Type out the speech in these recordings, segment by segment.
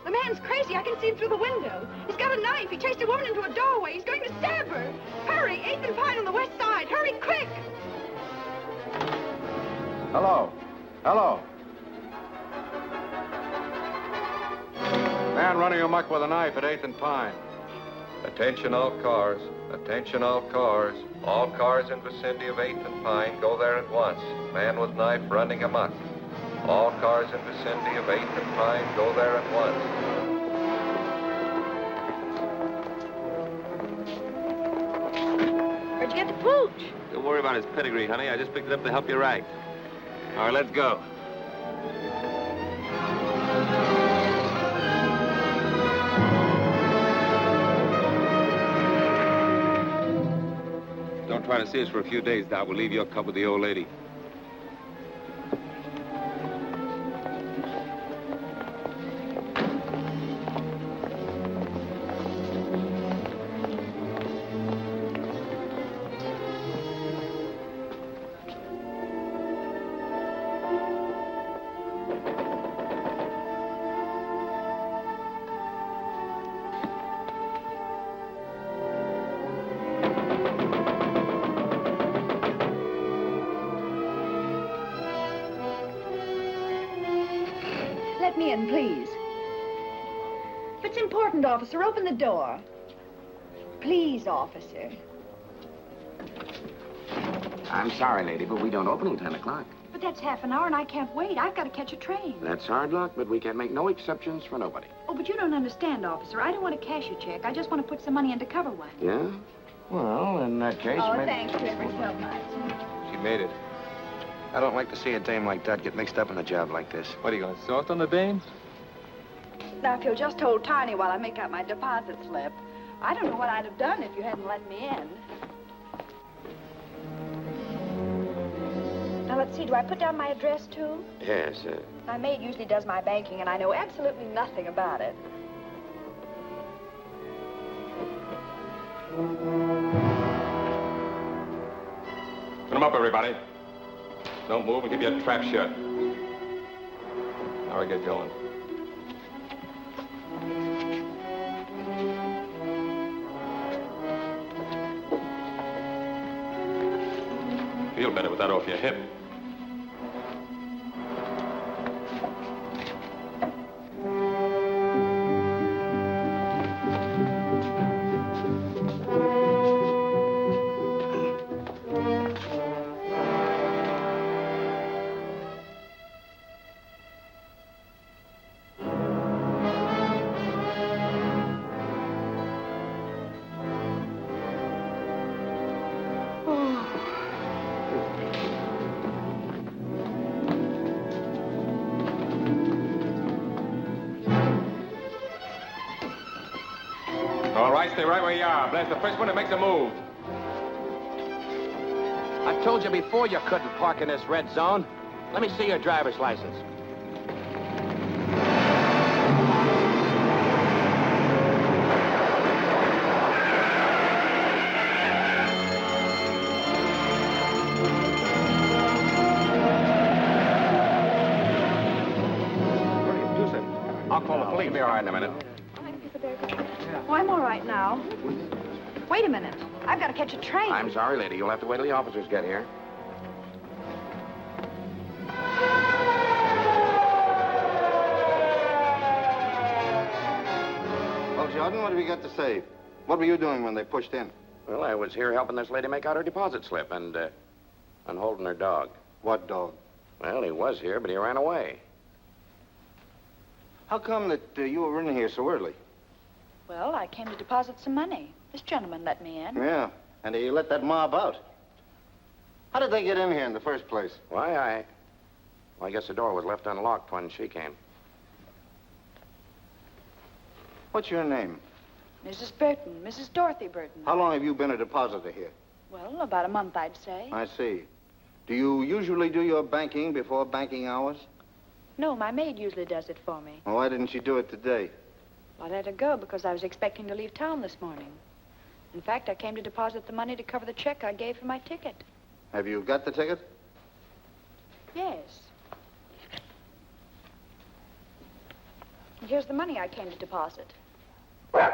The man's crazy. I can see him through the window. He's got a knife. He chased a woman into a doorway. He's going to stab her. Hurry, 8th and Pine on the west side. Hurry, quick! Hello. Hello. Man running amok with a knife at 8th and Pine. Attention all cars. Attention all cars. All cars in vicinity of 8th and Pine, go there at once. Man with knife running amok. All cars in vicinity of 8th and Pine, go there at once. Where'd you get the pooch? Don't worry about his pedigree, honey. I just picked it up to help you right. All right, let's go. Don't try to see us for a few days, Doc. We'll leave your cub with the old lady. Let me in, please. If it's important, officer, open the door. Please, officer. I'm sorry, lady, but we don't open till 10 o'clock. But that's half an hour, and I can't wait. I've got to catch a train. That's hard luck, but we can make no exceptions for nobody. Oh, but you don't understand, officer. I don't want to cash a check. I just want to put some money in to cover one. Yeah? Well, in that case, Oh, maybe... thanks ever so much. She made it. I don't like to see a dame like that get mixed up in a job like this. What, are you going to soft on the dame? Now, if you'll just hold Tiny while I make out my deposit slip. I don't know what I'd have done if you hadn't let me in. Now, let's see. Do I put down my address, too? Yes, My maid usually does my banking, and I know absolutely nothing about it. Put them up, everybody. Don't move and keep your trap shut. Now we get going. Feel better with that off your hip. All right, stay right where you are. Blast the first one that makes a move. I told you before you couldn't park in this red zone. Let me see your driver's license. I'll call the police. You'll be all right in a minute. Oh, I'm all right now. Wait a minute. I've got to catch a train. I'm sorry, lady. You'll have to wait till the officers get here. Well, Jordan, what have you got to say? What were you doing when they pushed in? Well, I was here helping this lady make out her deposit slip and holding her dog. What dog? Well, he was here, but he ran away. How come that you were in here so early? Well, I came to deposit some money. This gentleman let me in. Yeah, and you let that mob out. How did they get in here in the first place? Why, I guess the door was left unlocked when she came. What's your name? Mrs. Burton, Mrs. Dorothy Burton. How long have you been a depositor here? Well, about a month, I'd say. I see. Do you usually do your banking before banking hours? No, my maid usually does it for me. Well, why didn't she do it today? I let her go because I was expecting to leave town this morning. In fact, I came to deposit the money to cover the check I gave for my ticket. Have you got the ticket? Yes. here's the money I came to deposit. Well,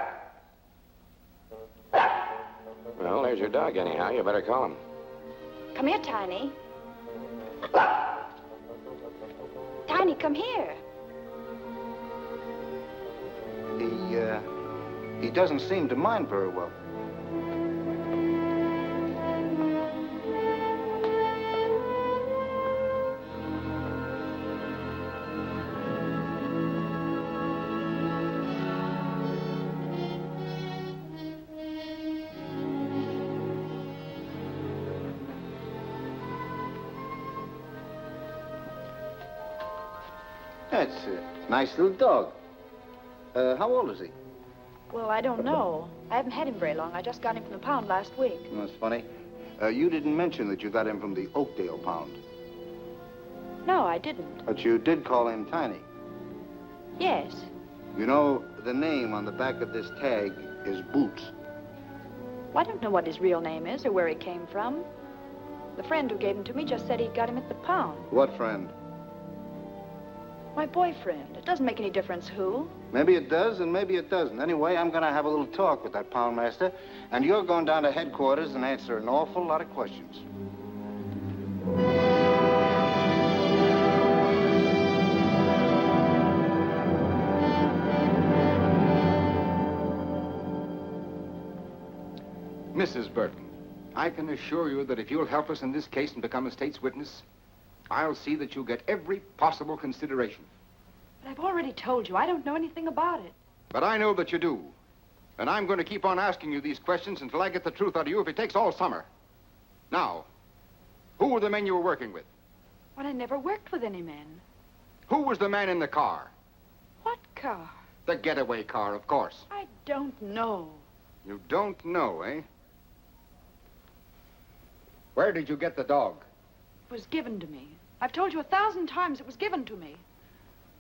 there's your dog anyhow. You better call him. Come here, Tiny. Tiny, come here. He doesn't seem to mind very well. That's a nice little dog. How old is he? Well, I don't know. I haven't had him very long. I just got him from the pound last week. That's funny. You didn't mention that you got him from the Oakdale pound. No, I didn't. But you did call him Tiny. Yes. You know, the name on the back of this tag is Boots. Well, I don't know what his real name is or where he came from. The friend who gave him to me just said he got him at the pound. What friend? My boyfriend. It doesn't make any difference who. Maybe it does and maybe it doesn't. Anyway, I'm going to have a little talk with that poundmaster, and you're going down to headquarters and answer an awful lot of questions. Mrs. Burton, I can assure you that if you'll help us in this case and become a state's witness, I'll see that you get every possible consideration. But I've already told you, I don't know anything about it. But I know that you do. And I'm going to keep on asking you these questions until I get the truth out of you if it takes all summer. Now, who were the men you were working with? Well, I never worked with any men. Who was the man in the car? What car? The getaway car, of course. I don't know. You don't know, eh? Where did you get the dog? It was given to me. I've told you 1,000 times it was given to me.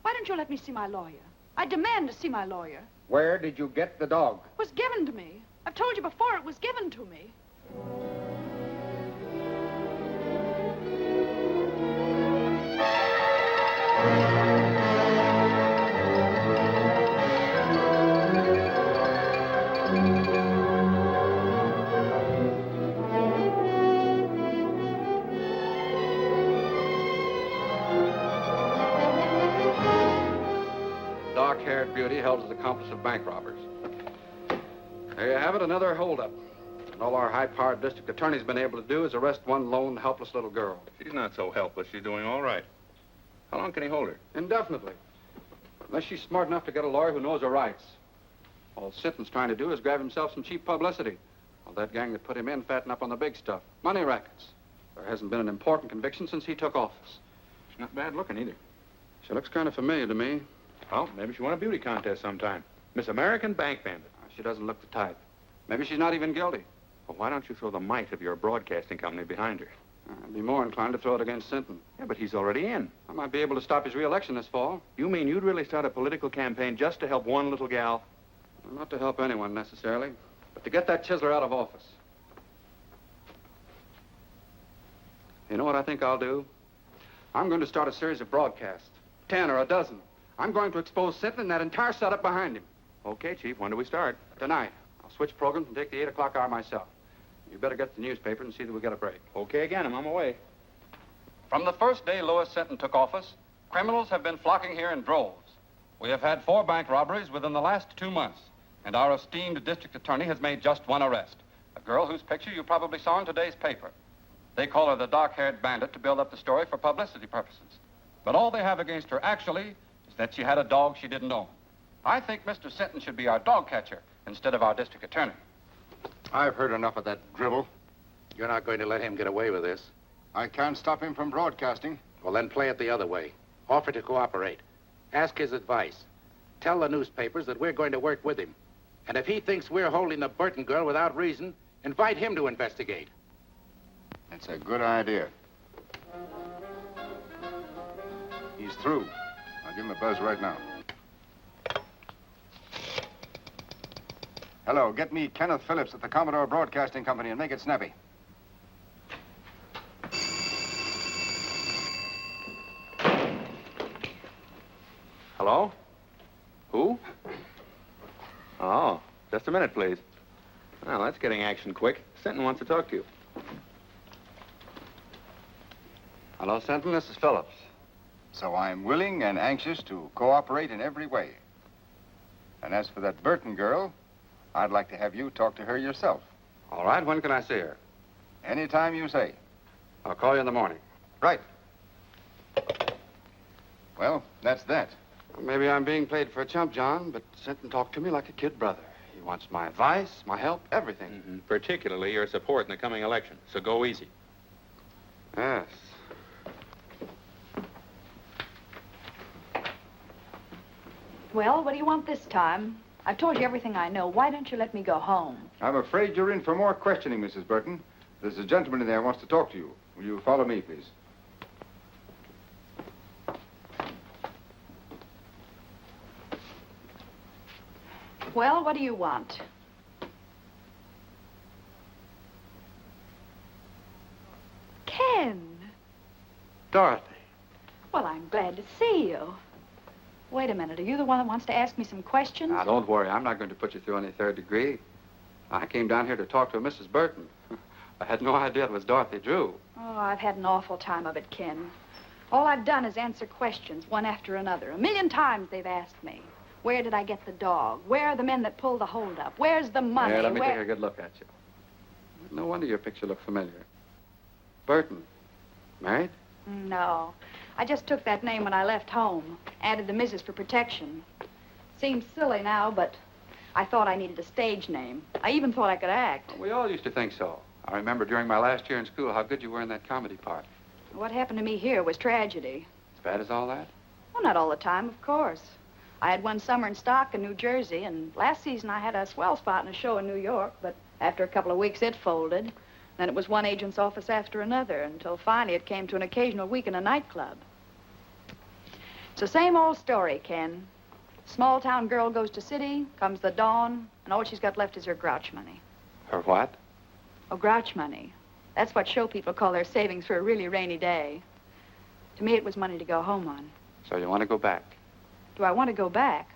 Why don't you let me see my lawyer? I demand to see my lawyer. Where did you get the dog? It was given to me. I've told you before it was given to me. Dark-haired beauty held as accomplice of bank robbers. There you have it, another holdup. And all our high-powered district attorney's been able to do is arrest one lone, helpless little girl. She's not so helpless. She's doing all right. How long can he hold her? Indefinitely. Unless she's smart enough to get a lawyer who knows her rights. All Sinton's trying to do is grab himself some cheap publicity. Well, that gang that put him in fatten up on the big stuff. Money rackets. There hasn't been an important conviction since he took office. She's not bad looking either. She looks kind of familiar to me. Well, maybe she won a beauty contest sometime. Miss American Bank Bandit. She doesn't look the type. Maybe she's not even guilty. Well, why don't you throw the might of your broadcasting company behind her? I'd be more inclined to throw it against Sinton. Yeah, but he's already in. I might be able to stop his re-election this fall. You mean you'd really start a political campaign just to help one little gal? Well, not to help anyone, necessarily, but to get that chiseler out of office. You know what I think I'll do? I'm going to start a series of broadcasts. 10 or a dozen. I'm going to expose Sinton and that entire setup behind him. Okay, Chief. When do we start? Tonight. I'll switch programs and take the 8 o'clock hour myself. You better get the newspaper and see that we get a break. Okay again. I'm on my way. From the first day Louis Sinton took office, criminals have been flocking here in droves. We have had 4 bank robberies within the last 2 months, and our esteemed district attorney has made just one arrest. A girl whose picture you probably saw in today's paper. They call her the dark-haired bandit to build up the story for publicity purposes. But all they have against her, actually, is that she had a dog she didn't own. I think Mr. Sinton should be our dog catcher instead of our district attorney. I've heard enough of that drivel. You're not going to let him get away with this. I can't stop him from broadcasting. Well, then play it the other way. Offer to cooperate. Ask his advice. Tell the newspapers that we're going to work with him. And if he thinks we're holding the Burton girl without reason, invite him to investigate. That's a good idea. He's through. I'll give him a buzz right now. Hello, get me Kenneth Phillips at the Commodore Broadcasting Company and make it snappy. Hello? Who? Oh, just a minute, please. Well, that's getting action quick. Sinton wants to talk to you. Hello, Sinton. This is Phillips. So I'm willing and anxious to cooperate in every way. And as for that Burton girl, I'd like to have you talk to her yourself. All right, when can I see her? Anytime you say. I'll call you in the morning. Right. Well, that's that. Well, maybe I'm being played for a chump, John, but Sinton talked to me like a kid brother. He wants my advice, my help, everything. Mm-hmm. Particularly your support in the coming election. So go easy. Yes. Well, what do you want this time? I've told you everything I know. Why don't you let me go home? I'm afraid you're in for more questioning, Mrs. Burton. There's a gentleman in there who wants to talk to you. Will you follow me, please? Well, what do you want? Ken. Dorothy. Well, I'm glad to see you. Wait a minute. Are you the one that wants to ask me some questions? Now, don't worry. I'm not going to put you through any third degree. I came down here to talk to Mrs. Burton. I had no idea it was Dorothy Drew. Oh, I've had an awful time of it, Ken. All I've done is answer questions, one after another. 1,000,000 times they've asked me. Where did I get the dog? Where are the men that pulled the holdup? Where's the money? Yeah, let me take a good look at you. No wonder your picture looked familiar. Burton. Married? No. I just took that name when I left home. Added the Mrs. for protection. Seems silly now, but I thought I needed a stage name. I even thought I could act. We all used to think so. I remember during my last year in school how good you were in that comedy part. What happened to me here was tragedy. As bad as all that? Well, not all the time, of course. I had one summer in stock in New Jersey, and last season I had a swell spot in a show in New York, but after a couple of weeks it folded. Then it was one agent's office after another, until finally it came to an occasional week in a nightclub. It's the same old story, Ken. Small town girl goes to city, comes the dawn, and all she's got left is her grouch money. Her what? Oh, grouch money. That's what show people call their savings for a really rainy day. To me, it was money to go home on. So you want to go back? Do I want to go back?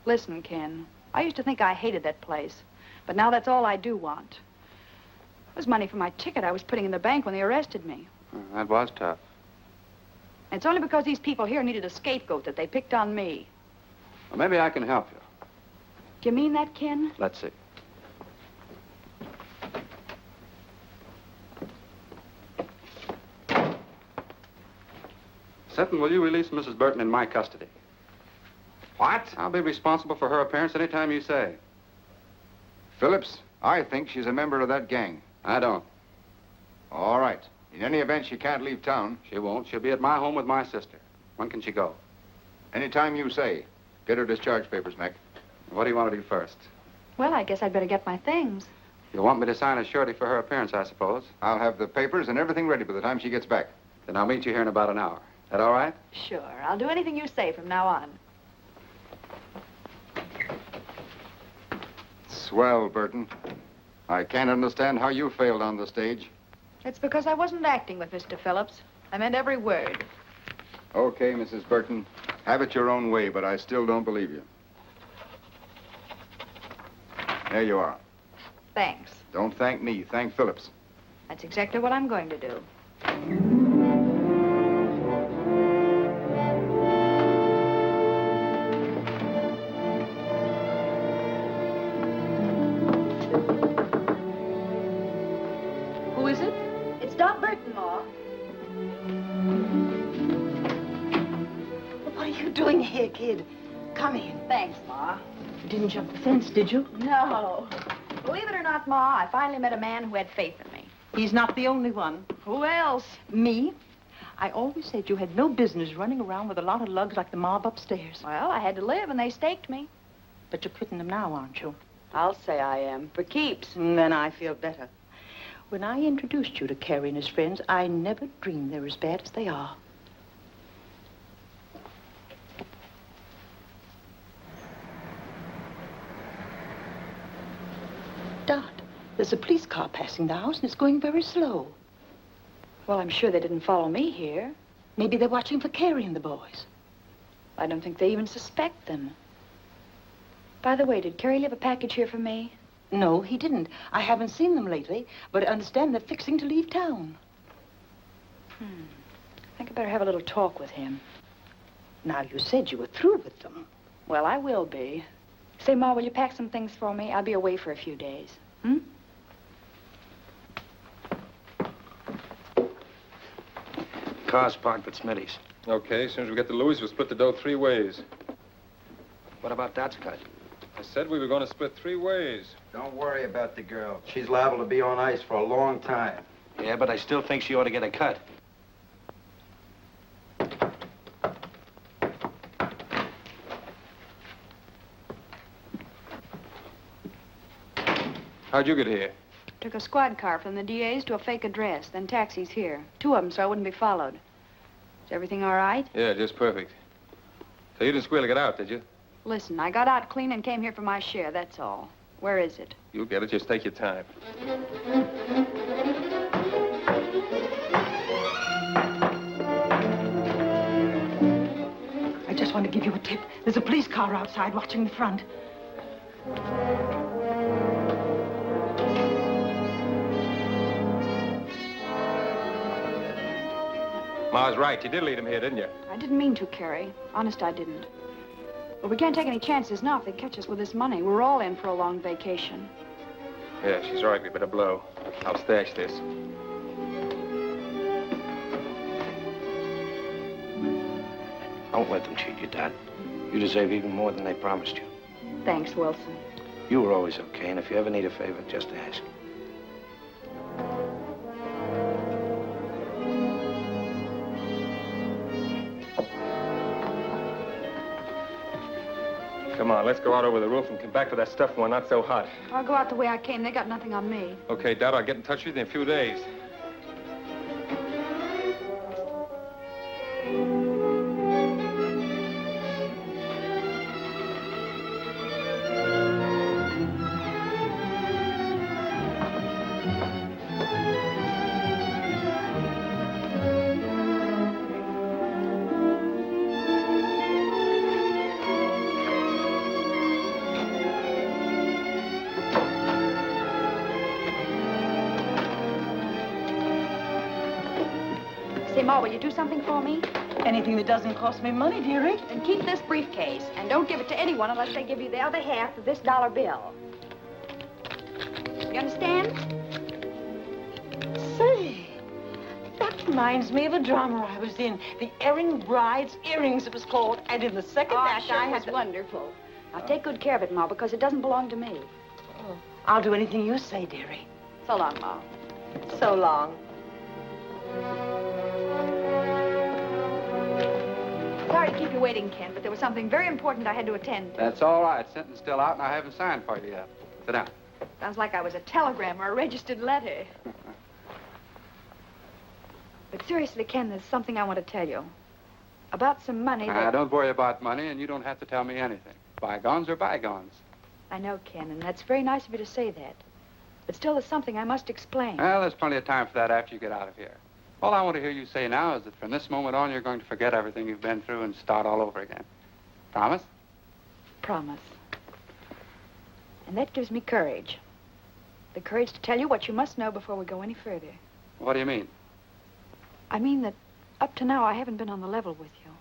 Listen, Ken, I used to think I hated that place, but now that's all I do want. It was money for my ticket I was putting in the bank when they arrested me. That was tough. And it's only because these people here needed a scapegoat that they picked on me. Well, maybe I can help you. Do you mean that, Ken? Let's see. Sinton, will you release Mrs. Burton in my custody? What? I'll be responsible for her appearance any time you say. Phillips, I think she's a member of that gang. I don't. All right. In any event, she can't leave town. She won't. She'll be at my home with my sister. When can she go? Anytime you say. Get her discharge papers, Mac. What do you want to do first? Well, I guess I'd better get my things. You want me to sign a surety for her appearance, I suppose? I'll have the papers and everything ready by the time she gets back. Then I'll meet you here in about an hour. That all right? Sure. I'll do anything you say from now on. Swell, Burton. I can't understand how you failed on the stage. It's because I wasn't acting with Mr. Phillips. I meant every word. Okay, Mrs. Burton. Have it your own way, but I still don't believe you. There you are. Thanks. Don't thank me. Thank Phillips. That's exactly what I'm going to do. Who is it? It's Doc Burton, Ma. What are you doing here, kid? Come in. Thanks, Ma. You didn't jump the fence, did you? No. Believe it or not, Ma, I finally met a man who had faith in me. He's not the only one. Who else? Me? I always said you had no business running around with a lot of lugs like the mob upstairs. Well, I had to live, and they staked me. But you're quitting them now, aren't you? I'll say I am. For keeps. Then I feel better. When I introduced you to Carrie and his friends, I never dreamed they're as bad as they are. Dot, there's a police car passing the house, and it's going very slow. Well, I'm sure they didn't follow me here. Maybe they're watching for Carrie and the boys. I don't think they even suspect them. By the way, did Carrie leave a package here for me? No, he didn't. I haven't seen them lately, but I understand they're fixing to leave town. I think I better have a little talk with him. Now, you said you were through with them. Well, I will be. Say, Ma, will you pack some things for me? I'll be away for a few days. Car's parked at Smitty's. Okay, as soon as we get to Louis, we'll split the dough 3 ways. What about Dot's cut? I said we were going to split 3 ways. Don't worry about the girl. She's liable to be on ice for a long time. Yeah, but I still think she ought to get a cut. How'd you get here? Took a squad car from the DA's to a fake address, then taxis here. 2 of them, so I wouldn't be followed. Is everything all right? Yeah, just perfect. So you didn't squeal to get out, did you? Listen, I got out clean and came here for my share, that's all. Where is it? You'll get it. Just take your time. I just want to give you a tip. There's a police car outside watching the front. Ma's right. You did lead him here, didn't you? I didn't mean to, Carrie. Honest, I didn't. But we can't take any chances now if they catch us with this money. We're all in for a long vacation. Yeah, she's right. We better blow. I'll stash this. Don't let them cheat you, Dot. You deserve even more than they promised you. Thanks, Wilson. You were always okay, and if you ever need a favor, just ask. Come on, let's go out over the roof and come back to that stuff when we're not so hot. I'll go out the way I came. They got nothing on me. Okay, Dad, I'll get in touch with you in a few days. Say, Ma, will you do something for me? Anything that doesn't cost me money, dearie. Then keep this briefcase, and don't give it to anyone unless they give you the other half of this dollar bill. You understand? Say, that reminds me of a drama I was in. The Erring Bride's Earrings, it was called. And in the second act, sure I was had wonderful. Now, take good care of it, Ma, because it doesn't belong to me. Oh, I'll do anything you say, dearie. So long, Ma. So long. Sorry to keep you waiting, Ken, but there was something very important I had to attend to. That's all right. Sentence still out, and I haven't signed for you yet. Sit down. Sounds like I was a telegram or a registered letter. But seriously, Ken, there's something I want to tell you. About some money that... Don't worry about money, and you don't have to tell me anything. Bygones are bygones. I know, Ken, and that's very nice of you to say that. But still, there's something I must explain. Well, there's plenty of time for that after you get out of here. All I want to hear you say now is that from this moment on, you're going to forget everything you've been through and start all over again. Promise? Promise. And that gives me courage. The courage to tell you what you must know before we go any further. What do you mean? I mean that up to now, I haven't been on the level with you.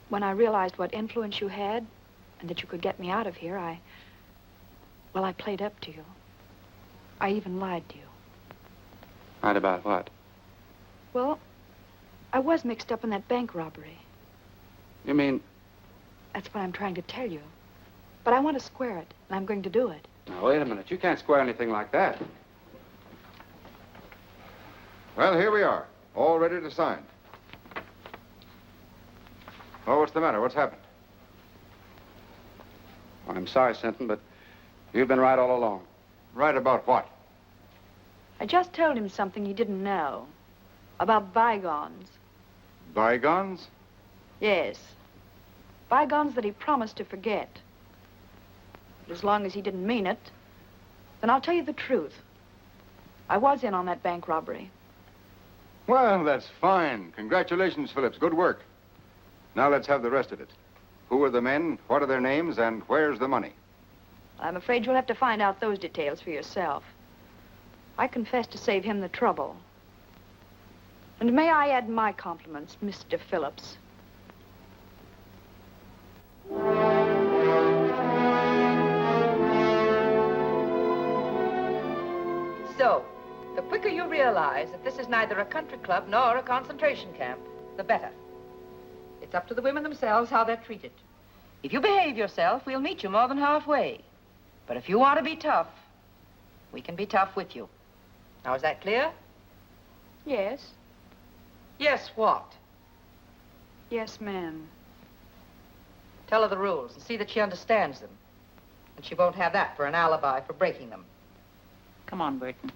When I realized what influence you had and that you could get me out of here, I played up to you. I even lied to you. Lied about what? Well, I was mixed up in that bank robbery. You mean... That's what I'm trying to tell you. But I want to square it, and I'm going to do it. Now, wait a minute. You can't square anything like that. Well, here we are, all ready to sign. Oh, what's the matter? What's happened? I'm sorry, Sinton, but you've been right all along. Right about what? I just told him something he didn't know. About bygones. Bygones? Yes. Bygones that he promised to forget. But as long as he didn't mean it, then I'll tell you the truth. I was in on that bank robbery. Well, that's fine. Congratulations, Phillips. Good work. Now let's have the rest of it. Who are the men, what are their names, and where's the money? I'm afraid you'll have to find out those details for yourself. I confess to save him the trouble. And may I add my compliments, Mr. Phillips. So, the quicker you realize that this is neither a country club nor a concentration camp, the better. It's up to the women themselves how they're treated. If you behave yourself, we'll meet you more than halfway. But if you want to be tough, we can be tough with you. Now, is that clear? Yes. Yes, what? Yes, ma'am. Tell her the rules and see that she understands them. And she won't have that for an alibi for breaking them. Come on, Burton.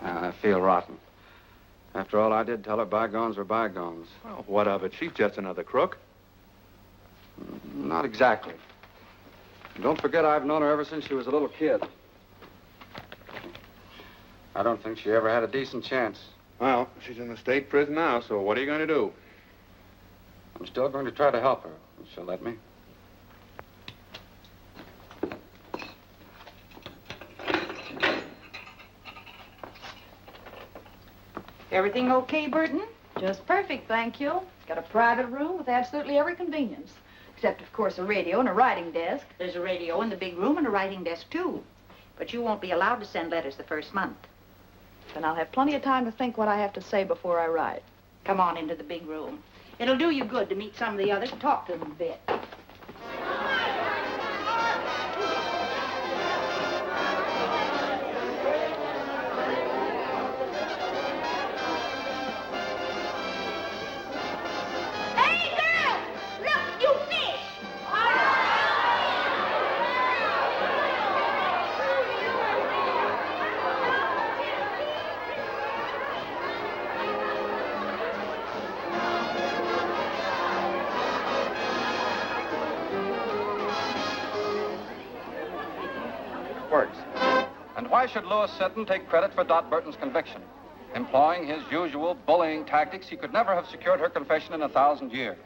I feel rotten. After all I did tell her, bygones were bygones. Well, what of it? She's just another crook. Not exactly. Don't forget I've known her ever since she was a little kid. I don't think she ever had a decent chance. Well, she's in the state prison now, so what are you going to do? I'm still going to try to help her, if she'll let me. Everything okay, Burton? Just perfect, thank you. It's got a private room with absolutely every convenience. Except, of course, a radio and a writing desk. There's a radio in the big room and a writing desk, too. But you won't be allowed to send letters the first month. Then I'll have plenty of time to think what I have to say before I write. Come on into the big room. It'll do you good to meet some of the others and talk to them a bit. Works. And why should Louis Sinton take credit for Dot Burton's conviction? Employing his usual bullying tactics, he could never have secured her confession in 1,000 years.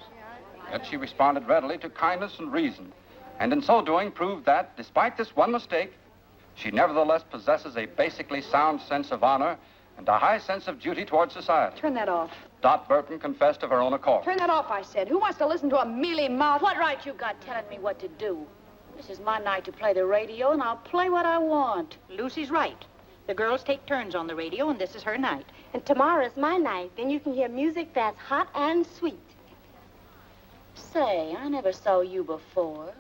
Yet she responded readily to kindness and reason, and in so doing proved that, despite this one mistake, she nevertheless possesses a basically sound sense of honor and a high sense of duty toward society. Turn that off. Dot Burton confessed of her own accord. Turn that off, I said. Who wants to listen to a mealy-mouthed... What right you got telling me what to do? This is my night to play the radio, and I'll play what I want. Lucy's right. The girls take turns on the radio, and this is her night. And tomorrow's my night. Then you can hear music that's hot and sweet. Say, I never saw you before.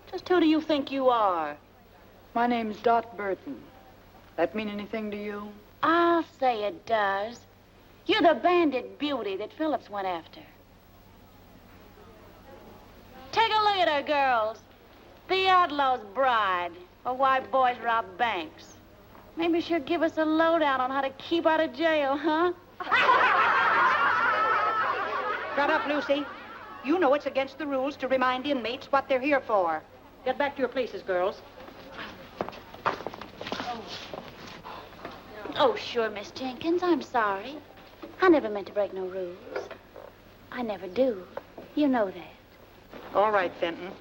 Just who do you think you are? My name's Dot Burton. That mean anything to you? I'll say it does. You're the bandit beauty that Phillips went after. Take a look at her, girls. The outlaw's bride, or why boys rob banks. Maybe she'll give us a lowdown on how to keep out of jail, huh? Shut up, Lucy. You know it's against the rules to remind inmates what they're here for. Get back to your places, girls. Oh, sure, Miss Jenkins, I'm sorry. I never meant to break no rules. I never do. You know that. All right, Fenton.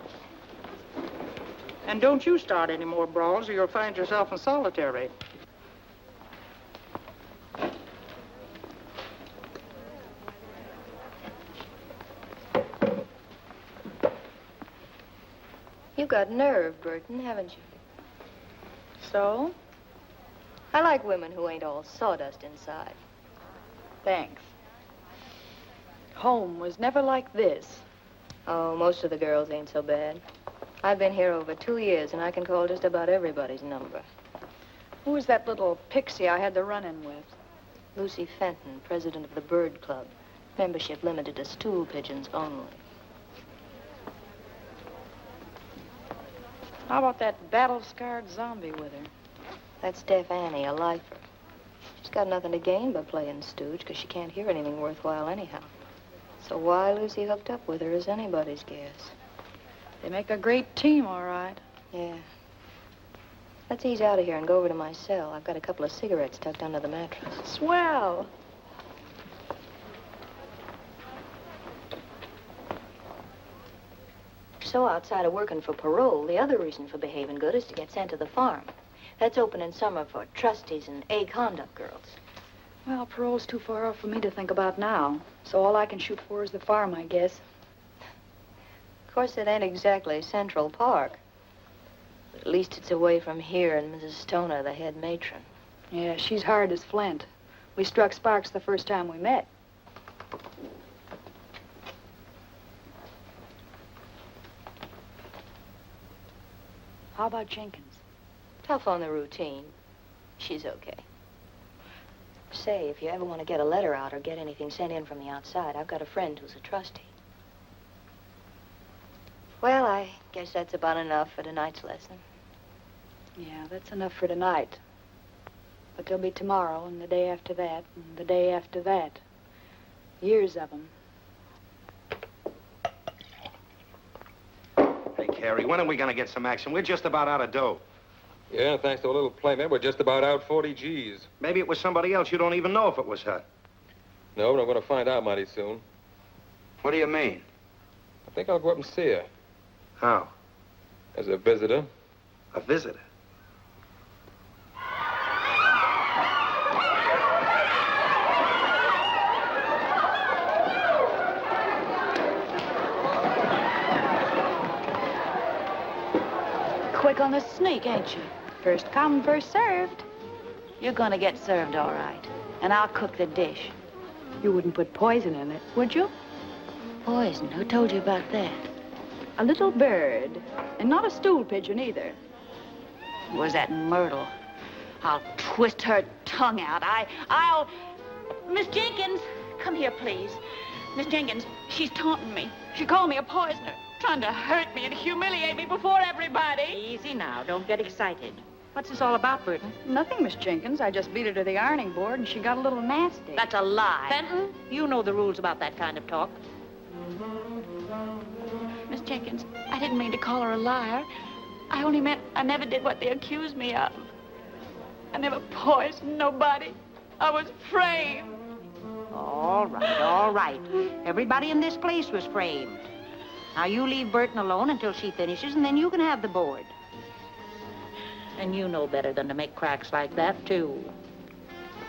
And don't you start any more brawls or you'll find yourself in solitary. You've got nerve, Burton, haven't you? So? I like women who ain't all sawdust inside. Thanks. Home was never like this. Oh, most of the girls ain't so bad. I've been here over 2 years, and I can call just about everybody's number. Who was that little pixie I had the run-in with? Lucy Fenton, president of the Bird Club. Membership limited to stool pigeons only. How about that battle-scarred zombie with her? That's Deaf Annie, a lifer. She's got nothing to gain by playing stooge, because she can't hear anything worthwhile anyhow. So why Lucy hooked up with her is anybody's guess. They make a great team, all right. Yeah. Let's ease out of here and go over to my cell. I've got a couple of cigarettes tucked under the mattress. Swell. So outside of working for parole, the other reason for behaving good is to get sent to the farm. That's open in summer for trustees and A-conduct girls. Well, parole's too far off for me to think about now. So all I can shoot for is the farm, I guess. Of course, it ain't exactly Central Park. But at least it's away from here and Mrs. Stoner, the head matron. Yeah, she's hard as flint. We struck sparks the first time we met. How about Jenkins? Tough on the routine. She's okay. Say, if you ever want to get a letter out or get anything sent in from the outside, I've got a friend who's a trustee. Well, I guess that's about enough for tonight's lesson. Yeah, that's enough for tonight. But there'll be tomorrow, and the day after that, and the day after that. Years of them. Hey, Carrie, when are we going to get some action? We're just about out of dough. Yeah, thanks to a little playmate, we're just about out 40 G's. Maybe it was somebody else. You don't even know if it was her. No, but I'm going to find out mighty soon. What do you mean? I think I'll go up and see her. How? As a visitor. A visitor? Quick on the sneak, ain't you? First come, first served. You're gonna get served all right. And I'll cook the dish. You wouldn't put poison in it, would you? Poison? Who told you about that? A little bird. And not a stool pigeon, either. Was that Myrtle? I'll twist her tongue out. I'll... Miss Jenkins, come here, please. Miss Jenkins, she's taunting me. She called me a poisoner, trying to hurt me and humiliate me before everybody. Easy now. Don't get excited. What's this all about, Burton? Nothing, Miss Jenkins. I just beat her to the ironing board, and she got a little nasty. That's a lie. Fenton, you know the rules about that kind of talk. Miss Jenkins, I didn't mean to call her a liar. I only meant I never did what they accused me of. I never poisoned nobody. I was framed. All right, all right. Everybody in this place was framed. Now, you leave Burton alone until she finishes, and then you can have the board. And you know better than to make cracks like that, too.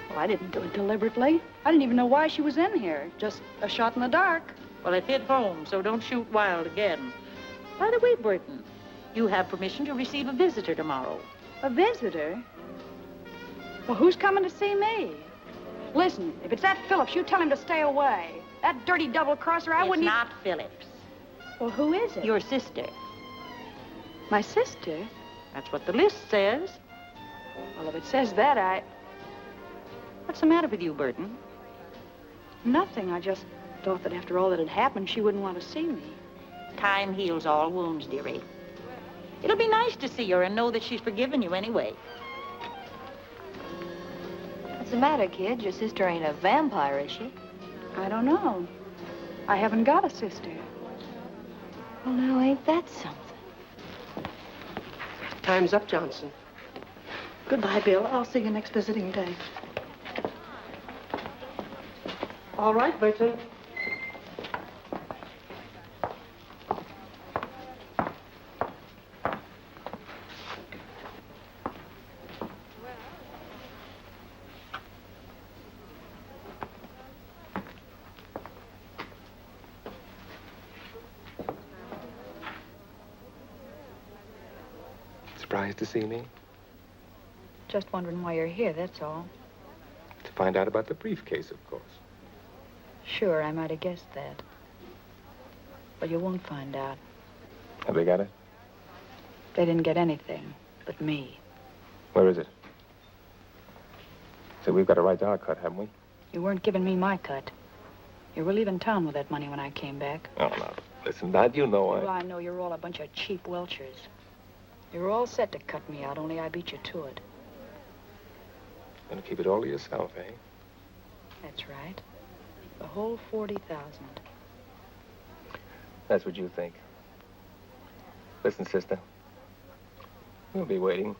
Well, I didn't do it deliberately. I didn't even know why she was in here. Just a shot in the dark. Well, it hit home, so don't shoot wild again. By the way, Burton, you have permission to receive a visitor tomorrow. A visitor? Well, who's coming to see me? Listen, if it's that Phillips, you tell him to stay away. That dirty double-crosser, I wouldn't... It's not Phillips. Well, who is it? Your sister. My sister? That's what the list says. Well, if it says that, What's the matter with you, Burton? Nothing. I just thought that after all that had happened, she wouldn't want to see me. Time heals all wounds, dearie. It'll be nice to see her and know that she's forgiven you anyway. What's the matter, kid? Your sister ain't a vampire, is she? I don't know. I haven't got a sister. Well, now, ain't that something? Time's up, Johnson. Goodbye, Bill. I'll see you next visiting day. All right, Burton. Surprised to see me? Just wondering why you're here, that's all. To find out about the briefcase, of course. Sure, I might have guessed that. But you won't find out. Have they got it? They didn't get anything but me. Where is it? So we've got a right to our cut, haven't we? You weren't giving me my cut. You were leaving town with that money when I came back. Oh, no. Listen, Dad, you know Well, I know you're all a bunch of cheap welchers. You were all set to cut me out, only I beat you to it. Gonna keep it all to yourself, eh? That's right. The whole 40,000. That's what you think. Listen, sister. We'll be waiting.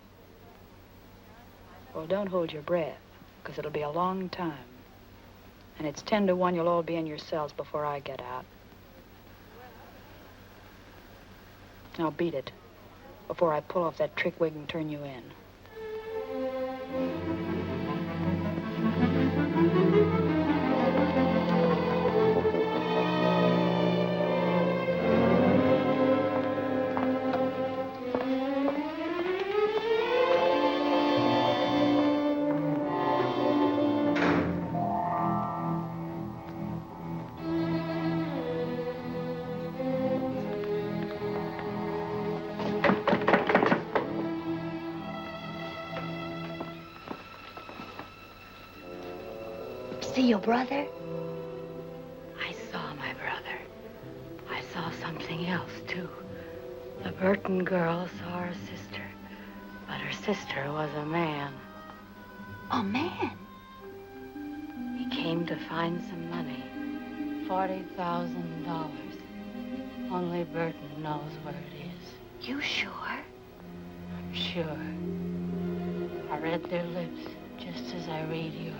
Well, don't hold your breath, because it'll be a long time. And it's 10 to 1 you'll all be in your cells before I get out. Now beat it, before I pull off that trick wig and turn you in. See your brother? I saw my brother. I saw something else, too. The Burton girl saw her sister, but her sister was a man. A man? He came to find some money. $40,000. Only Burton knows where it is. You sure? I'm sure. I read their lips just as I read yours.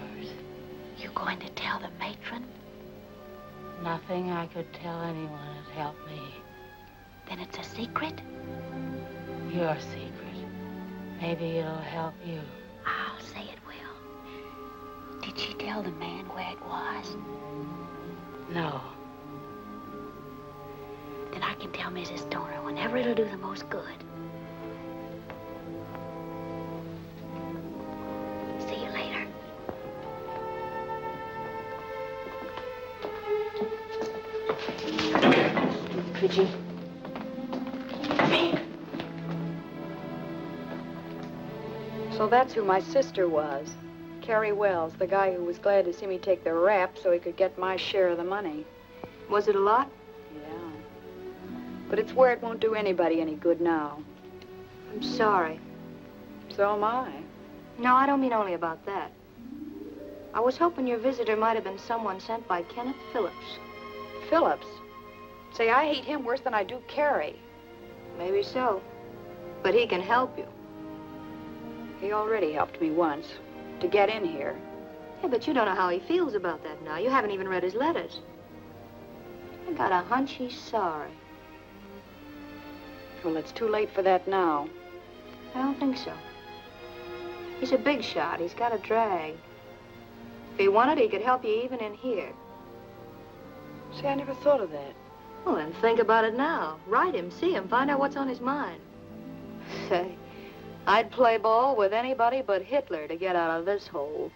You going to tell the matron? Nothing I could tell anyone would help me. Then it's a secret? Your secret. Maybe it'll help you. I'll say it will. Did she tell the man where it was? No. Then I can tell Mrs. Stoner whenever it'll do the most good. See you later. Richie. So that's who my sister was. Carrie Wells, the guy who was glad to see me take the rap so he could get my share of the money. Was it a lot? Yeah. But it's where it won't do anybody any good now. I'm sorry. So am I. No, I don't mean only about that. I was hoping your visitor might have been someone sent by Kenneth Phillips. Phillips? Say, I hate him worse than I do Carrie. Maybe so. But he can help you. He already helped me once, to get in here. Yeah, but you don't know how he feels about that now. You haven't even read his letters. I got a hunch he's sorry. Well, it's too late for that now. I don't think so. He's a big shot. He's got a drag. If he wanted, he could help you even in here. See, I never thought of that. Well, then think about it now. Write him, see him, find out what's on his mind. Say, I'd play ball with anybody but Hitler to get out of this hole.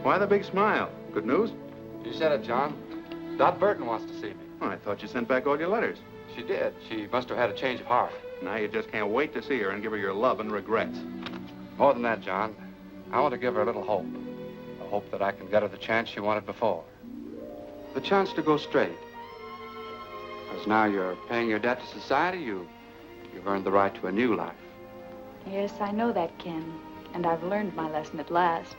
Why the big smile? Good news? You said it, John. Dot Burton wants to see me. Oh, I thought you sent back all your letters. She did. She must have had a change of heart. Now you just can't wait to see her and give her your love and regrets. More than that, John. I want to give her a little hope. A hope that I can get her the chance she wanted before. The chance to go straight. Because now you're paying your debt to society, you've earned the right to a new life. Yes, I know that, Ken. And I've learned my lesson at last.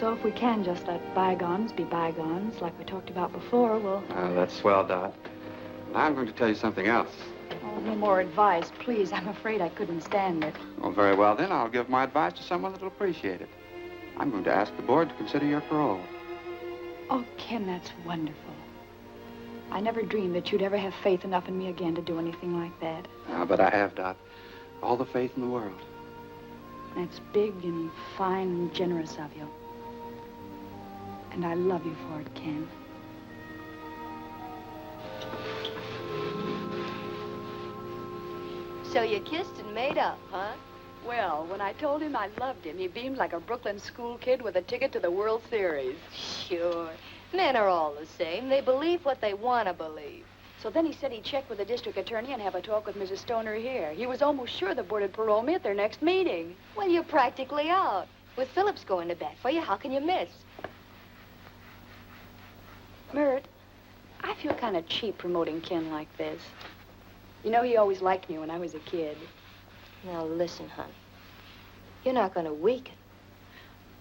So if we can just let bygones be bygones, like we talked about before, we'll... That's swell, Dot. I'm going to tell you something else. Oh, no more advice, please. I'm afraid I couldn't stand it. Oh, very well, then. I'll give my advice to someone that'll appreciate it. I'm going to ask the board to consider your parole. Oh, Ken, that's wonderful. I never dreamed that you'd ever have faith enough in me again to do anything like that. But I have, Dot. All the faith in the world. That's big and fine and generous of you. And I love you for it, Ken. So you kissed and made up, huh? Well, when I told him I loved him, he beamed like a Brooklyn school kid with a ticket to the World Series. Sure. Men are all the same. They believe what they want to believe. So then he said he'd check with the district attorney and have a talk with Mrs. Stoner here. He was almost sure the board would parole me at their next meeting. Well, you're practically out. With Phillips going to bat for you, how can you miss? Mert, I feel kind of cheap promoting Ken like this. You know, he always liked me when I was a kid. Now, listen, honey. You're not going to weaken.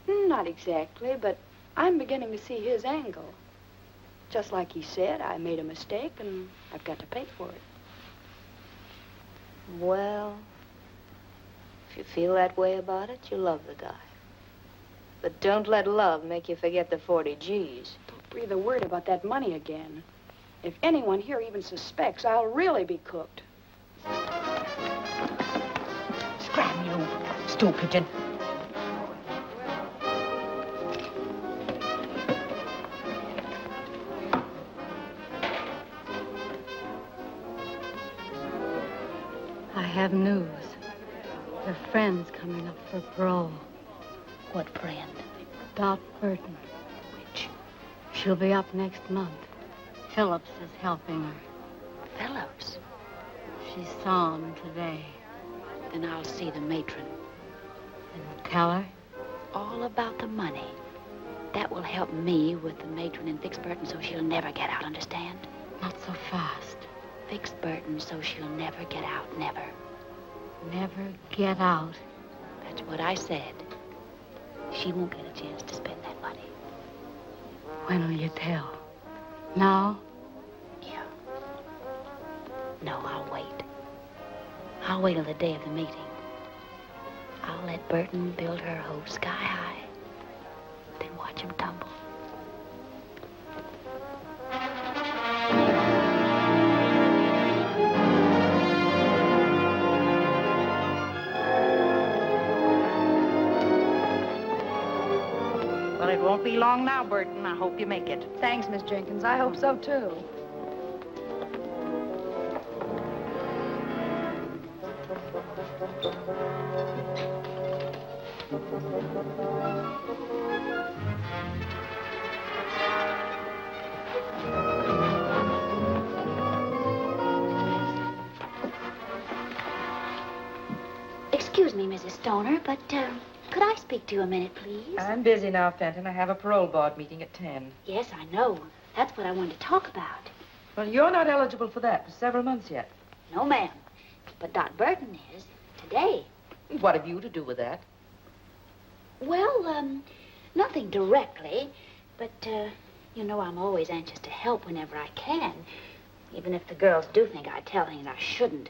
Not exactly, but I'm beginning to see his angle. Just like he said, I made a mistake, and I've got to pay for it. Well, if you feel that way about it, you love the guy. But don't let love make you forget the 40 G's. Don't breathe a word about that money again. If anyone here even suspects, I'll really be cooked. Scram, you stool pigeon. I have news. Your friend's coming up for parole. What friend? Dot Burton. Which? She'll be up next month. Phillips is helping her. Phillips? She saw him today. Then I'll see the matron. And tell her? All about the money. That will help me with the matron and fix Burton so she'll never get out, understand? Not so fast. Fix Burton so she'll never get out, never. Never get out. That's what I said. She won't get a chance to spend that money. When will you tell? Now? Yeah. No, I'll wait. I'll wait till the day of the meeting. I'll let Burton build her hope sky high. Then watch him tumble. Well, it won't be long now, Burton. I hope you make it. Thanks, Miss Jenkins. I hope so, too. Excuse me, Mrs. Stoner, but could I speak to you a minute, please? I'm busy now, Fenton. I have a parole board meeting at 10. Yes, I know. That's what I wanted to talk about. Well, you're not eligible for that for several months yet. No, ma'am. But Dot Burton is today. What have you to do with that? Well, nothing directly, but, you know, I'm always anxious to help whenever I can. Even if the girls do think I tell things I shouldn't.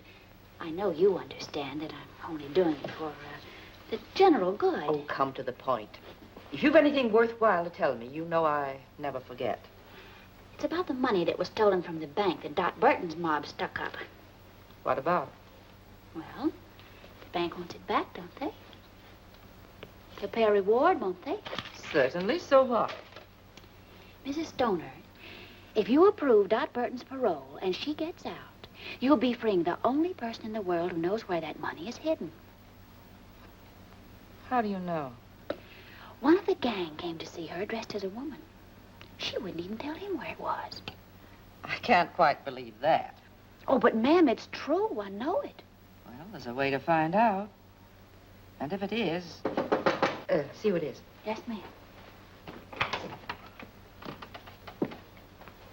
I know you understand that I'm only doing it for, the general good. Oh, come to the point. If you've anything worthwhile to tell me, you know I never forget. It's about the money that was stolen from the bank that Dot Burton's mob stuck up. What about it? Well, the bank wants it back, don't they? They'll pay a reward, won't they? Certainly. So what? Mrs. Stoner, if you approve Dot Burton's parole and she gets out, you'll be freeing the only person in the world who knows where that money is hidden. How do you know? One of the gang came to see her dressed as a woman. She wouldn't even tell him where it was. I can't quite believe that. Oh, but ma'am, it's true. I know it. Well, there's a way to find out. And if it is, see who it is. Yes, ma'am.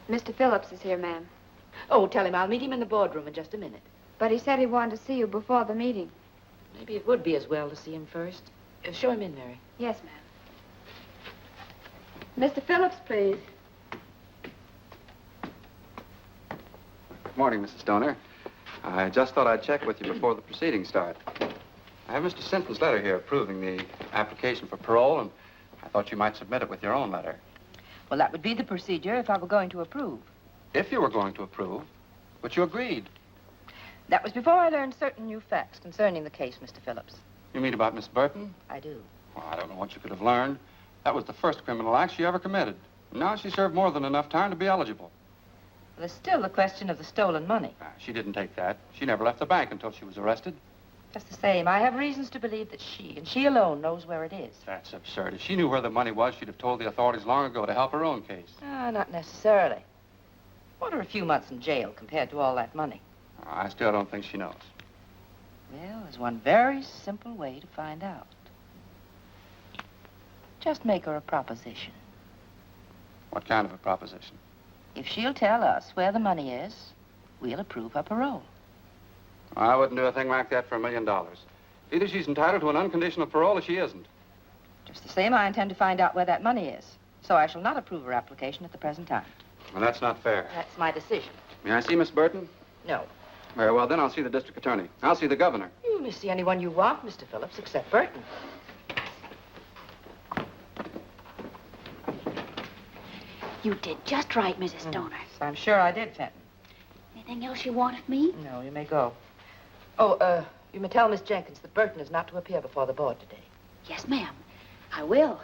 Mr. Phillips is here, ma'am. Oh, tell him I'll meet him in the boardroom in just a minute. But he said he wanted to see you before the meeting. Maybe it would be as well to see him first. Show him in, Mary. Yes, ma'am. Mr. Phillips, please. Good morning, Mrs. Stoner. I just thought I'd check with you before the proceedings start. I have Mr. Sinton's letter here approving the application for parole, and I thought you might submit it with your own letter. Well, that would be the procedure if I were going to approve. If you were going to approve, but you agreed. That was before I learned certain new facts concerning the case, Mr. Phillips. You mean about Miss Burton? I do. Well, I don't know what you could have learned. That was the first criminal act she ever committed. Now she served more than enough time to be eligible. There's still the question of the stolen money. She didn't take that. She never left the bank until she was arrested. Just the same, I have reasons to believe that she, and she alone, knows where it is. That's absurd. If she knew where the money was, she'd have told the authorities long ago to help her own case. Not necessarily. What are a few months in jail compared to all that money? I still don't think she knows. Well, there's one very simple way to find out. Just make her a proposition. What kind of a proposition? If she'll tell us where the money is, we'll approve her parole. I wouldn't do a thing like that for $1 million. Either she's entitled to an unconditional parole or she isn't. Just the same, I intend to find out where that money is. So I shall not approve her application at the present time. Well, that's not fair. That's my decision. May I see Miss Burton? No. Very well, then I'll see the district attorney. I'll see the governor. You may see anyone you want, Mr. Phillips, except Burton. You did just right, Mrs. Stoner. I'm sure I did, Fenton. Anything else you want of me? No, you may go. Oh, you may tell Miss Jenkins that Burton is not to appear before the board today. Yes, ma'am. I will.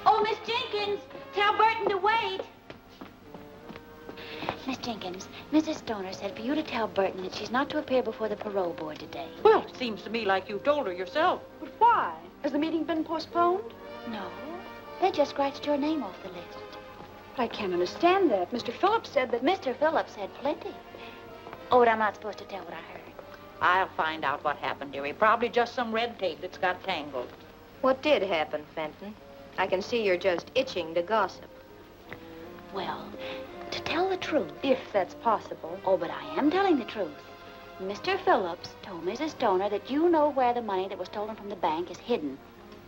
Oh, Miss Jenkins, tell Burton to wait. Miss Jenkins, Mrs. Stoner said for you to tell Burton that she's not to appear before the parole board today. Well, it seems to me like you told her yourself. But why? Has the meeting been postponed? No. They just scratched your name off the list. But I can't understand that. Mr. Phillips said that... Mr. Phillips said plenty. Oh, but I'm not supposed to tell what I heard. I'll find out what happened, dearie. Probably just some red tape that's got tangled. What did happen, Fenton? I can see you're just itching to gossip. Well, to tell the truth... If that's possible. Oh, but I am telling the truth. Mr. Phillips told Mrs. Stoner that you know where the money that was stolen from the bank is hidden.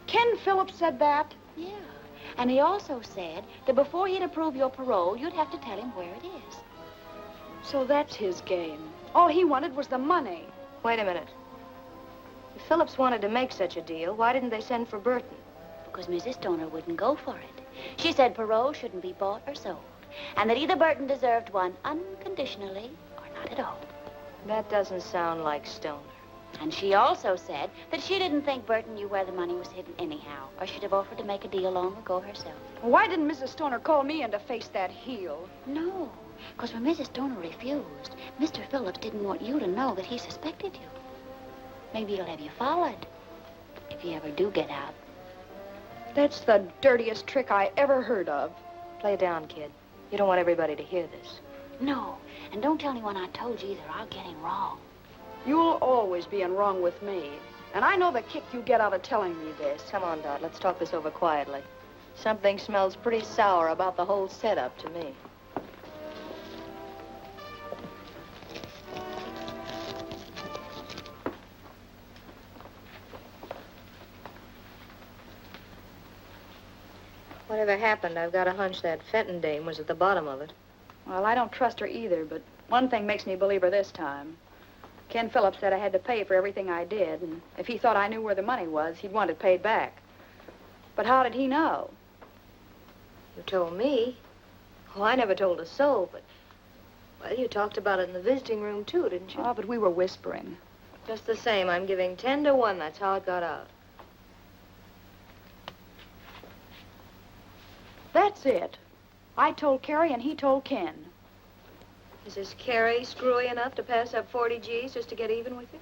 Ken Phillips said that? Yeah. And he also said that before he'd approve your parole, you'd have to tell him where it is. So that's his game. All he wanted was the money. Wait a minute. If Phillips wanted to make such a deal, why didn't they send for Burton? Because Mrs. Stoner wouldn't go for it. She said parole shouldn't be bought or sold, and that either Burton deserved one unconditionally or not at all. That doesn't sound like Stoner. And she also said that she didn't think Burton knew where the money was hidden anyhow, or she'd have offered to make a deal long ago herself. Why didn't Mrs. Stoner call me in to face that heel? No, because when Mrs. Stoner refused, Mr. Phillips didn't want you to know that he suspected you. Maybe he'll have you followed, if you ever do get out. That's the dirtiest trick I ever heard of. Play it down, kid. You don't want everybody to hear this. No, and don't tell anyone I told you either. I'll get him wrong. You'll always be in wrong with me. And I know the kick you get out of telling me this. Come on, Dot. Let's talk this over quietly. Something smells pretty sour about the whole setup to me. Whatever happened, I've got a hunch that Fenton dame was at the bottom of it. Well, I don't trust her either, but one thing makes me believe her this time. Ken Phillips said I had to pay for everything I did, and if he thought I knew where the money was, he'd want it paid back. But how did he know? You told me. Oh, I never told a soul, but... Well, you talked about it in the visiting room, too, didn't you? Oh, but we were whispering. Just the same, I'm giving 10 to 1. That's how it got out. That's it. I told Carrie and he told Ken. Is this Carrie screwy enough to pass up 40 G's just to get even with you?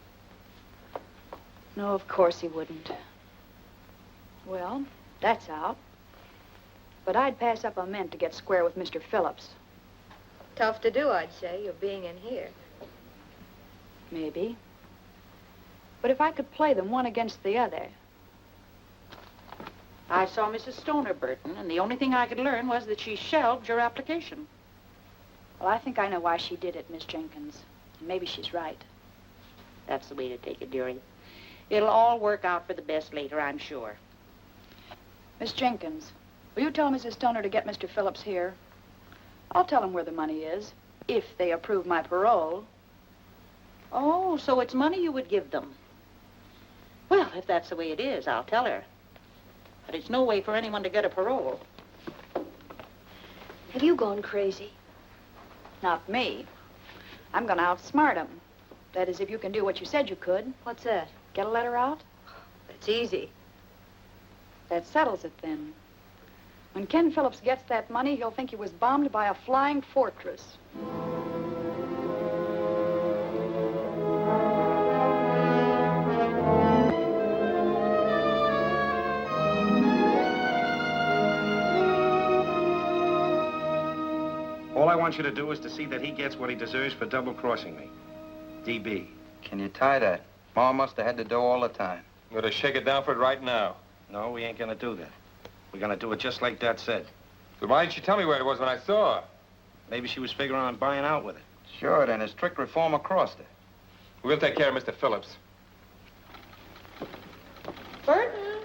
No, of course he wouldn't. Well, that's out. But I'd pass up a mint to get square with Mr. Phillips. Tough to do, I'd say, you're being in here. Maybe. But if I could play them one against the other... I saw Mrs. Stoner, Burton, and the only thing I could learn was that she shelved your application. Well, I think I know why she did it, Miss Jenkins. Maybe she's right. That's the way to take it, dearie. It'll all work out for the best later, I'm sure. Miss Jenkins, will you tell Mrs. Stoner to get Mr. Phillips here? I'll tell him where the money is, if they approve my parole. Oh, so it's money you would give them. Well, if that's the way it is, I'll tell her. But it's no way for anyone to get a parole. Have you gone crazy? Not me. I'm going to outsmart him. That is, if you can do what you said you could. What's that? Get a letter out? That's easy. That settles it, then. When Ken Phillips gets that money, he'll think he was bombed by a flying fortress. All I want you to do is to see that he gets what he deserves for double-crossing me. D.B. Can you tie that? Ma must have had the dough all the time. I'm gonna shake it down for it right now. No, we ain't gonna do that. We're gonna do it just like Dad said. But why didn't you tell me where it was when I saw her? Maybe she was figuring on buying out with it. Sure, then his trick reformer crossed her. We'll take care of Mr. Phillips. Burton?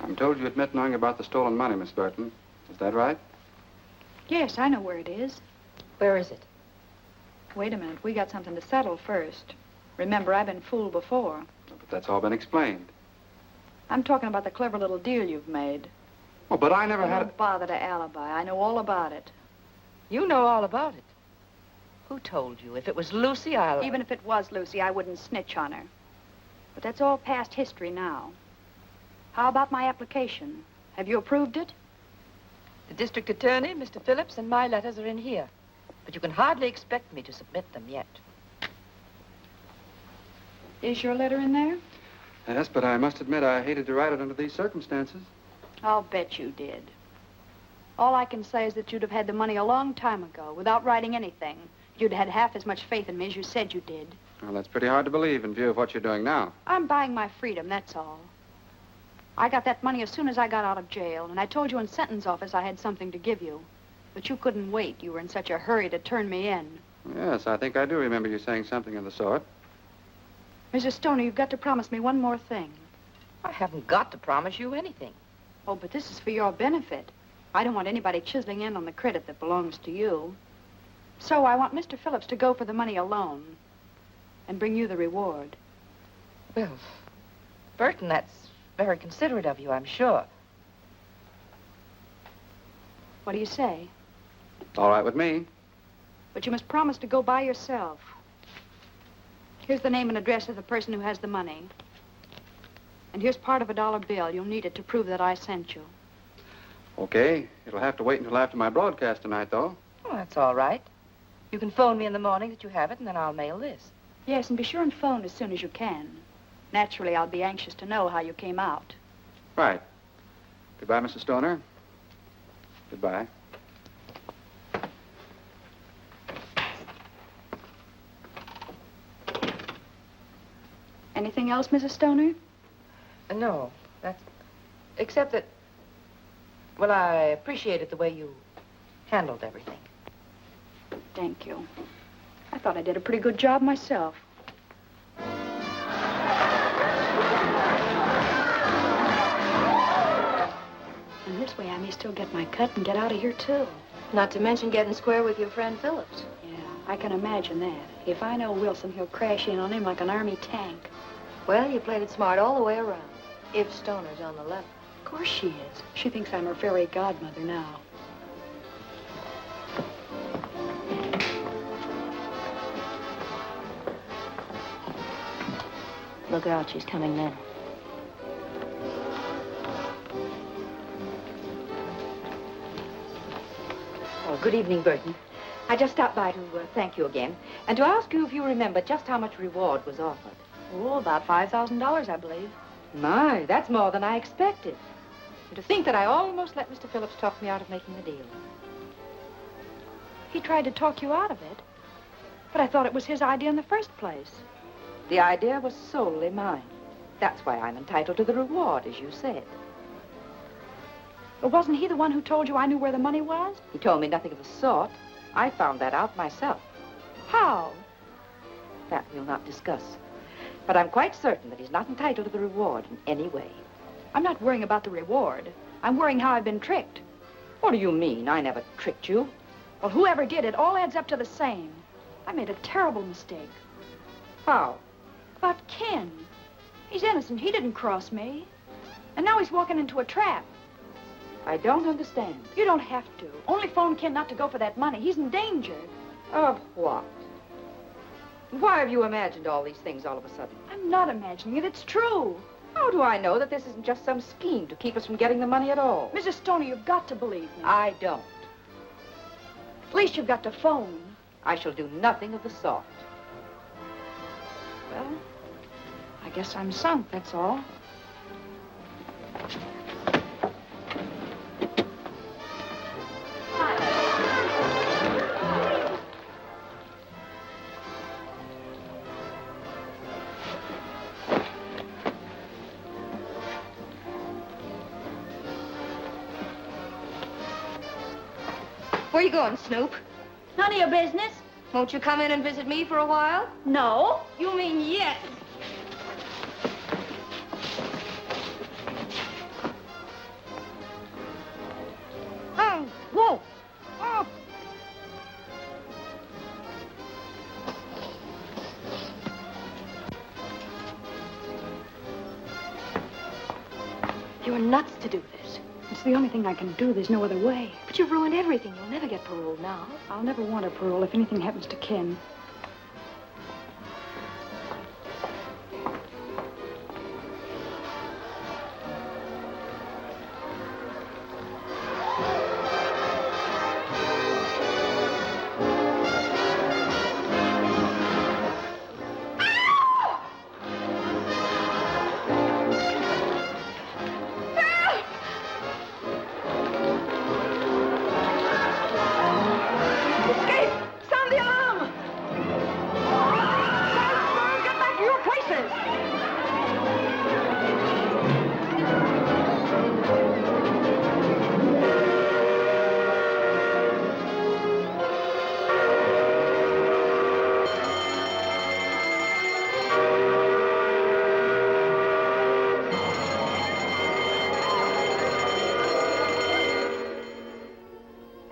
I'm told you admit knowing about the stolen money, Miss Burton. Is that right? Yes, I know where it is. Where is it? Wait a minute. We got something to settle first. Remember, I've been fooled before. But that's all been explained. I'm talking about the clever little deal you've made. Oh, but I never had Don't bother to alibi. I know all about it. You know all about it. Who told you? If it was Lucy, I'll... Even if it was Lucy, I wouldn't snitch on her. But that's all past history now. How about my application? Have you approved it? The district attorney, Mr. Phillips, and my letters are in here. But you can hardly expect me to submit them yet. Is your letter in there? Yes, but I must admit I hated to write it under these circumstances. I'll bet you did. All I can say is that you'd have had the money a long time ago without writing anything. You'd had half as much faith in me as you said you did. Well, that's pretty hard to believe in view of what you're doing now. I'm buying my freedom, that's all. I got that money as soon as I got out of jail, and I told you in sentence office I had something to give you. But you couldn't wait. You were in such a hurry to turn me in. Yes, I think I do remember you saying something of the sort. Mrs. Stoner, you've got to promise me one more thing. I haven't got to promise you anything. Oh, but this is for your benefit. I don't want anybody chiseling in on the credit that belongs to you. So I want Mr. Phillips to go for the money alone and bring you the reward. Well, Burton, that's very considerate of you, I'm sure. What do you say? All right with me. But you must promise to go by yourself. Here's the name and address of the person who has the money. And here's part of a dollar bill. You'll need it to prove that I sent you. Okay. It'll have to wait until after my broadcast tonight, though. Well, that's all right. You can phone me in the morning that you have it, and then I'll mail this. Yes, and be sure and phone as soon as you can. Naturally, I'll be anxious to know how you came out. Right. Goodbye, Mrs. Stoner. Goodbye. Anything else, Mrs. Stoner? No, that's... Except that... Well, I appreciated the way you handled everything. Thank you. I thought I did a pretty good job myself. And this way I may still get my cut and get out of here, too. Not to mention getting square with your friend Phillips. Yeah, I can imagine that. If I know Wilson, he'll crash in on him like an army tank. Well, you played it smart all the way around. If Stoner's on the level. Of course she is. She thinks I'm her fairy godmother now. Look out, she's coming in. Oh, good evening, Burton. I just stopped by to thank you again, and to ask you if you remember just how much reward was offered. Oh, about $5,000, I believe. My, that's more than I expected. And to think that I almost let Mr. Phillips talk me out of making the deal. He tried to talk you out of it, but I thought it was his idea in the first place. The idea was solely mine. That's why I'm entitled to the reward, as you said. But wasn't he the one who told you I knew where the money was? He told me nothing of the sort. I found that out myself. How? That we'll not discuss. But I'm quite certain that he's not entitled to the reward in any way. I'm not worrying about the reward. I'm worrying how I've been tricked. What do you mean? I never tricked you. Well, whoever did it, all adds up to the same. I made a terrible mistake. How? But Ken, he's innocent. He didn't cross me. And now he's walking into a trap. I don't understand. You don't have to. Only phone Ken not to go for that money. He's in danger. Of what? Why have you imagined all these things all of a sudden? I'm not imagining it. It's true. How do I know that this isn't just some scheme to keep us from getting the money at all? Mrs. Stoney, you've got to believe me. I don't. At least you've got to phone. I shall do nothing of the sort. Well, I guess I'm sunk, that's all. Where you going, Snoop? None of your business. Won't you come in and visit me for a while? No. You mean yes? Oh, whoa. Oh. You're nuts to do this. It's the only thing I can do. There's no other way. But you've ruined everything. You'll never get paroled now. I'll never want a parole if anything happens to Ken.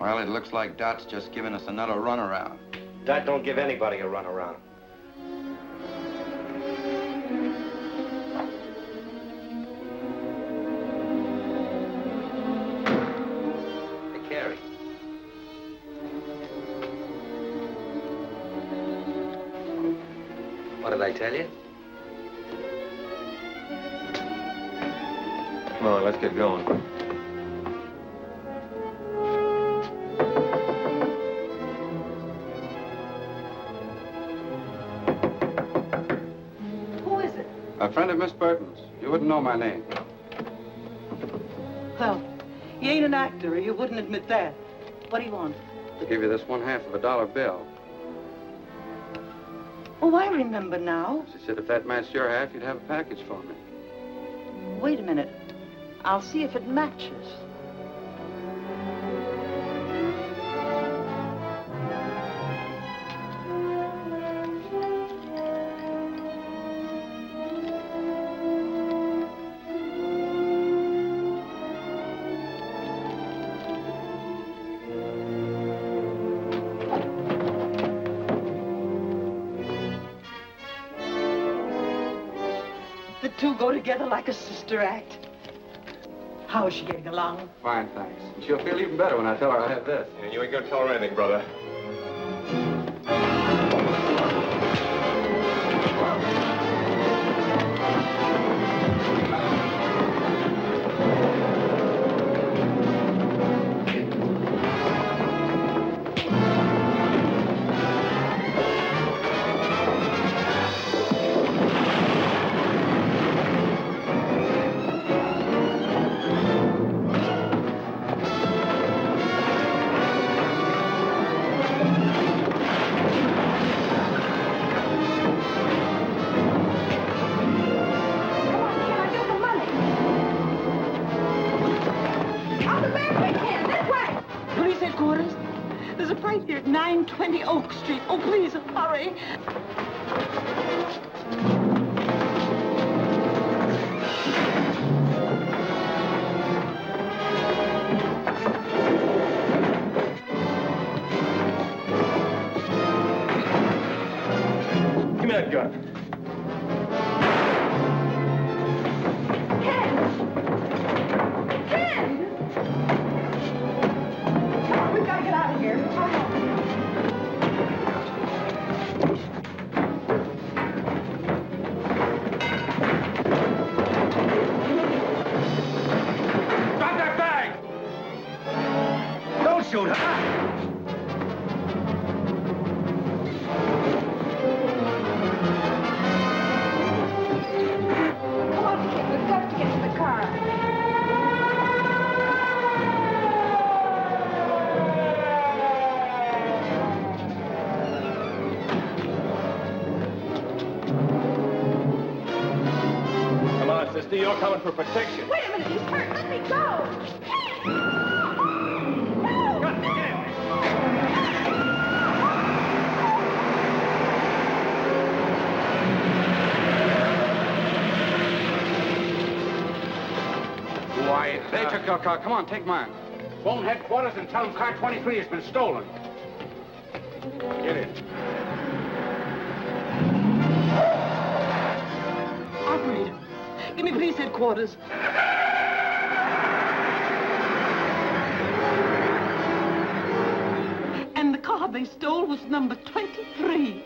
Well, it looks like Dot's just giving us another runaround. Dot don't give anybody a runaround. Hey, Carrie. What did I tell you? Come on, let's get going. A friend of Miss Burton's. You wouldn't know my name. Well, you ain't an actor, or you wouldn't admit that. What do you want? To give you this $1/2 of a dollar bill. Oh, I remember now. She said if that matched your half, you'd have a package for me. Wait a minute. I'll see if it matches. The two go together like a sister act. How is she getting along? Fine, thanks. And she'll feel even better when I tell her I have this. And you ain't gonna tell her anything, brother. Police headquarters. There's a fight here at 920 Oak Street. Oh, please, hurry. Give me that gun. shoot her. Come on, kid. We've got to get to the car. Come on, sister. You're coming for protection. Wait a minute. He's hurt. Let me go. Why, They took your car. Come on, take mine. phone headquarters and tell them car 23 has been stolen. Get it. Operator, give me police headquarters. And the car they stole was number 23.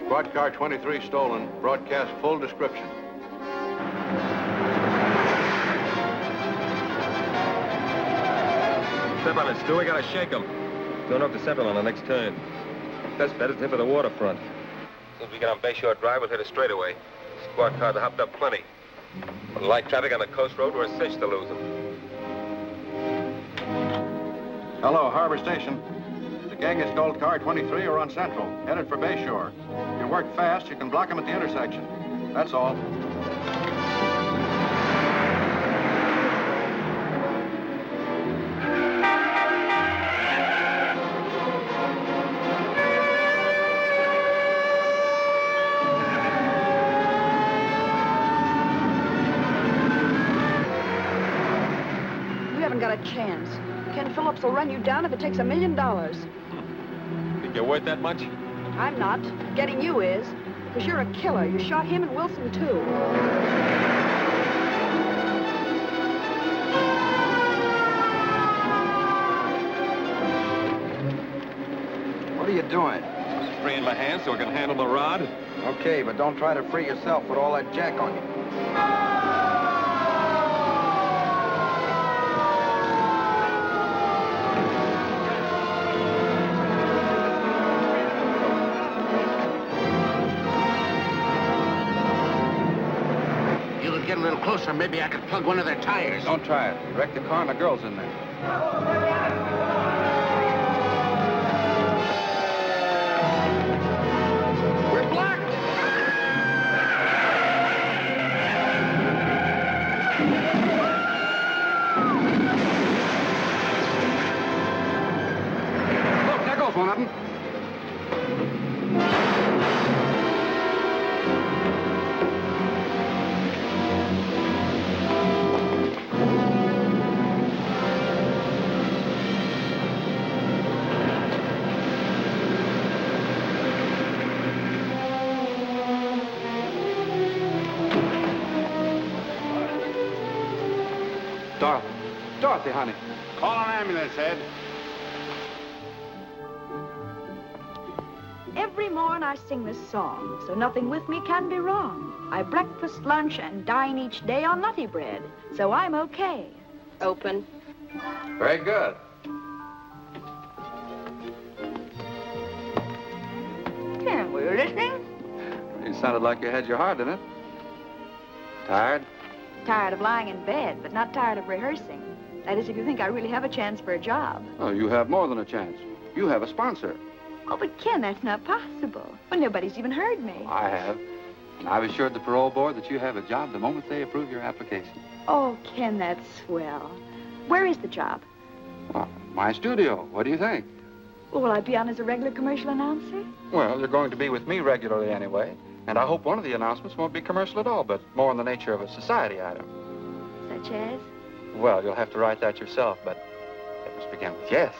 Squad car 23 stolen. Broadcast full description. Step on it, Stu. We gotta shake him. Going up to Central on the next turn. Best bet is to hit for the waterfront. As soon as we get on Bayshore Drive, we'll hit a straightaway. Squad cars are hopped up plenty. With light traffic on the coast road, we're a cinch to lose them. Hello, Harbor Station. The gang has stole car 23 or on Central, headed for Bayshore. If you work fast, you can block them at the intersection. That's all. You haven't got a chance. Ken Phillips will run you down if it takes $1 million. Think you're worth that much? I'm not. Getting you is. Because you're a killer. You shot him and Wilson, too. What are you doing? Just freeing my hands so I can handle the rod. Okay, but don't try to free yourself with all that jack on you. You get a little closer, maybe I could plug one of their tires. Don't try it. You wrecked the car and the girl's in there. We're blocked! Look, there goes one of them. Dorothy, honey. Call an ambulance, Ed. Every morn I sing this song, so nothing with me can be wrong. I breakfast, lunch, and dine each day on nutty bread, so I'm okay. Open. Very good. Ken, were you listening? You sounded like you had your heart in it. Tired? Tired of lying in bed, but not tired of rehearsing. That is, if you think I really have a chance for a job. Oh, you have more than a chance. You have a sponsor. Oh, but Ken, that's not possible. Well, nobody's even heard me. I have. And I've assured the parole board that you have a job the moment they approve your application. Oh, Ken, that's swell. Where is the job? Well, my studio. What do you think? Well, will I be on as a regular commercial announcer? Well, you're going to be with me regularly anyway. And I hope one of the announcements won't be commercial at all, but more in the nature of a society item. Such as? Well, you'll have to write that yourself, but it must begin with yes.